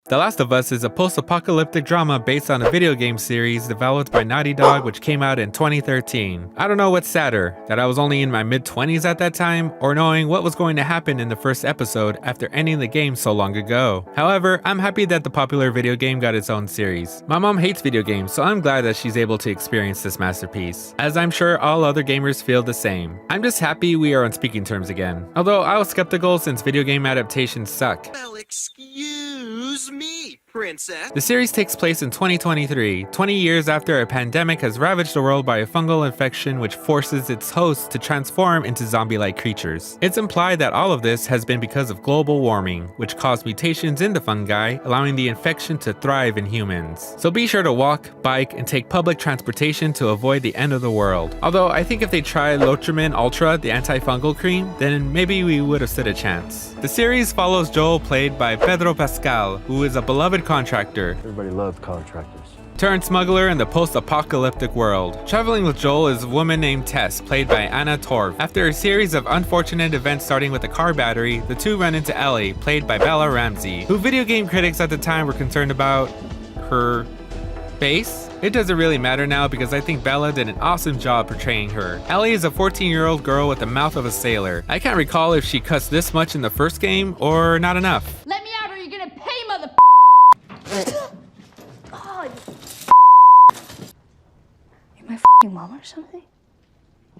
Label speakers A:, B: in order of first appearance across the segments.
A: The Last of Us is a post-apocalyptic drama based on a video game series developed by Naughty Dog which came out in 2013. I don't know what's sadder, that I was only in my mid-20s at that time, or knowing what was going to happen in the first episode after ending the game so long ago. However, I'm happy that the popular video game got its own series. My mom hates video games, so I'm glad that she's able to experience this masterpiece, as I'm sure all other gamers feel the same. I'm just happy we are on speaking terms again, although I was skeptical since video game adaptations suck.
B: Well, excuse me, princess.
A: The series takes place in 2023, 20 years after a pandemic has ravaged the world by a fungal infection which forces its hosts to transform into zombie-like creatures. It's implied that all of this has been because of global warming, which caused mutations in the fungi, allowing the infection to thrive in humans. So be sure to walk, bike, and take public transportation to avoid the end of the world. Although I think if they tried Lotrimin Ultra, the antifungal cream, then maybe we would have stood a chance. The series follows Joel, played by Pedro Pascal, who is a beloved contractor.
C: Everybody loves contractors.
A: Turned smuggler in the post-apocalyptic world. Traveling with Joel is a woman named Tess, played by Anna Torv. After a series of unfortunate events starting with a car battery, the two run into Ellie, played by Bella Ramsey, who video game critics at the time were concerned about her face? It doesn't really matter now because I think Bella did an awesome job portraying her. Ellie is a 14-year-old girl with the mouth of a sailor. I can't recall if she cussed this much in the first game or not enough.
D: Let me out or you're gonna pay, mother. Oh,
E: You're my f***ing mom or something?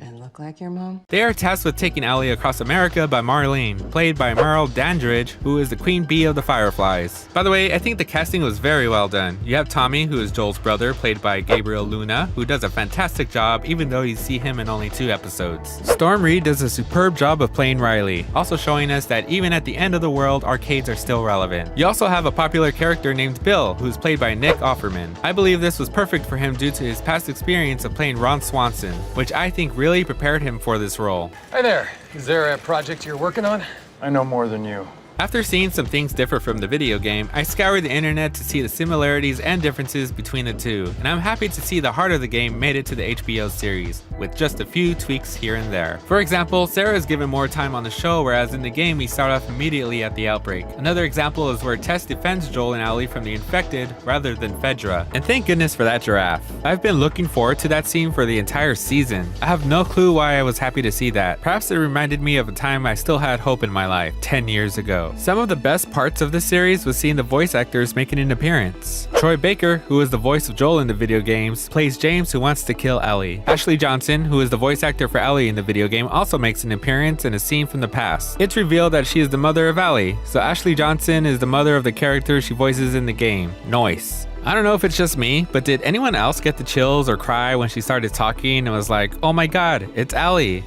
F: And look like your mom?
A: They are tasked with taking Ellie across America by Marlene, played by Merle Dandridge, who is the queen bee of the Fireflies. By the way, I think the casting was very well done. You have Tommy, who is Joel's brother, played by Gabriel Luna, who does a fantastic job even though you see him in only 2 episodes. Storm Reed does a superb job of playing Riley, also showing us that even at the end of the world, arcades are still relevant. You also have a popular character named Bill, who is played by Nick Offerman. I believe this was perfect for him due to his past experience of playing Ron Swanson, which I think really prepared him for this role.
G: Hi there. Is there a project you're working on?
C: I know more than you.
A: After seeing some things differ from the video game, I scoured the internet to see the similarities and differences between the two, and I'm happy to see the heart of the game made it to the HBO series, with just a few tweaks here and there. For example, Sarah is given more time on the show, whereas in the game we start off immediately at the outbreak. Another example is where Tess defends Joel and Ellie from the infected rather than Fedra, and thank goodness for that giraffe. I've been looking forward to that scene for the entire season. I have no clue why I was happy to see that. Perhaps it reminded me of a time I still had hope in my life, 10 years ago. Some of the best parts of the series was seeing the voice actors making an appearance. Troy Baker, who is the voice of Joel in the video games, plays James, who wants to kill Ellie. Ashley Johnson, who is the voice actor for Ellie in the video game, also makes an appearance in a scene from the past. It's revealed that she is the mother of Ellie, so Ashley Johnson is the mother of the character she voices in the game. Nice. I don't know if it's just me, but did anyone else get the chills or cry when she started talking and was like, oh my god, it's Ellie?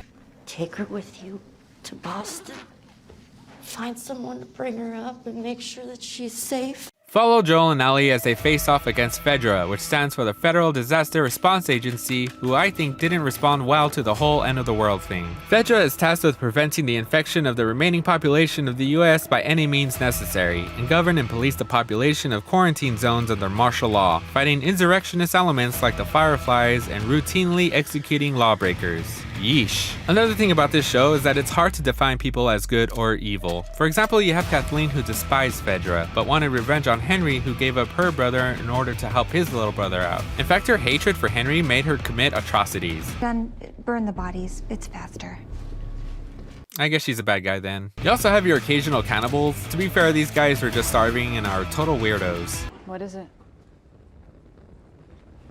E: Take her with you to Boston. Find someone to bring her up and make sure that she's safe.
A: Follow Joel and Ellie as they face off against Fedra, which stands for the Federal Disaster Response Agency, who I think didn't respond well to the whole end of the world thing. Fedra is tasked with preventing the infection of the remaining population of the US by any means necessary, and govern and police the population of quarantine zones under martial law, fighting insurrectionist elements like the Fireflies and routinely executing lawbreakers. Yeesh. Another thing about this show is that it's hard to define people as good or evil. For example, you have Kathleen, who despised Fedra, but wanted revenge on Henry, who gave up her brother in order to help his little brother out. In fact, her hatred for Henry made her commit atrocities.
H: Then burn the bodies. It's faster.
A: I guess she's a bad guy then. You also have your occasional cannibals. To be fair, these guys are just starving and are total weirdos.
F: What is it?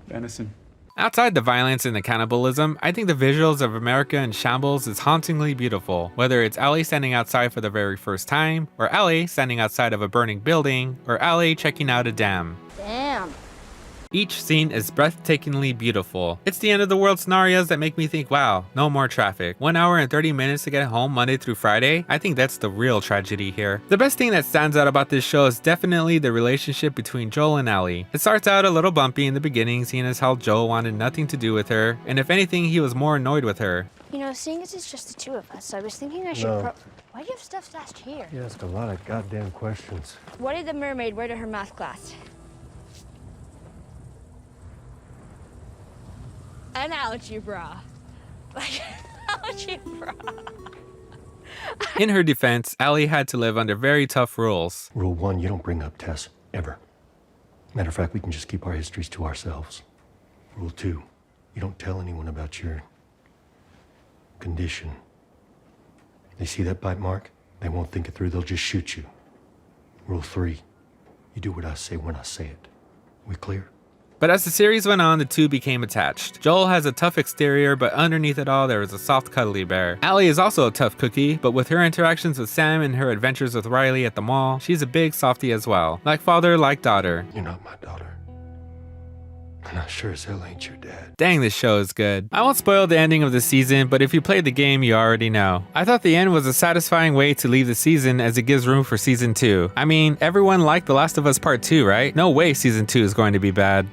C: Venison.
A: Outside the violence and the cannibalism, I think the visuals of America in Shambles is hauntingly beautiful. Whether it's Ellie standing outside for the very first time, or Ellie standing outside of a burning building, or Ellie checking out a dam.
D: damn.
A: Each scene is breathtakingly beautiful. It's the end of the world scenarios that make me think, wow, no more traffic. 1 hour and 30 minutes to get home Monday through Friday? I think that's the real tragedy here. The best thing that stands out about this show is definitely the relationship between Joel and Ellie. It starts out a little bumpy in the beginning, seeing as how Joel wanted nothing to do with her, and if anything, he was more annoyed with her.
D: You know, seeing as it's just the two of us, I was thinking I should
C: No.
D: Why do you have stuff stashed here?
C: You ask a lot of goddamn questions.
D: What did the mermaid wear to her math class? An algebra. Like, algebra.
A: In her defense, Ellie had to live under very tough rules.
C: Rule 1, you don't bring up Tess. Ever. Matter of fact, we can just keep our histories to ourselves. Rule 2, you don't tell anyone about your condition. They see that bite mark, they won't think it through, they'll just shoot you. Rule 3, you do what I say when I say it. We clear?
A: But as the series went on, the two became attached. Joel has a tough exterior, but underneath it all, there is a soft, cuddly bear. Ellie is also a tough cookie, but with her interactions with Sam and her adventures with Riley at the mall, she's a big softie as well. Like father, like daughter.
C: You're not my daughter. And I sure as hell ain't your dad.
A: Dang, this show is good. I won't spoil the ending of the season, but if you played the game, you already know. I thought the end was a satisfying way to leave the season as it gives room for season 2. I mean, everyone liked The Last of Us Part 2, right? No way season 2 is going to be bad.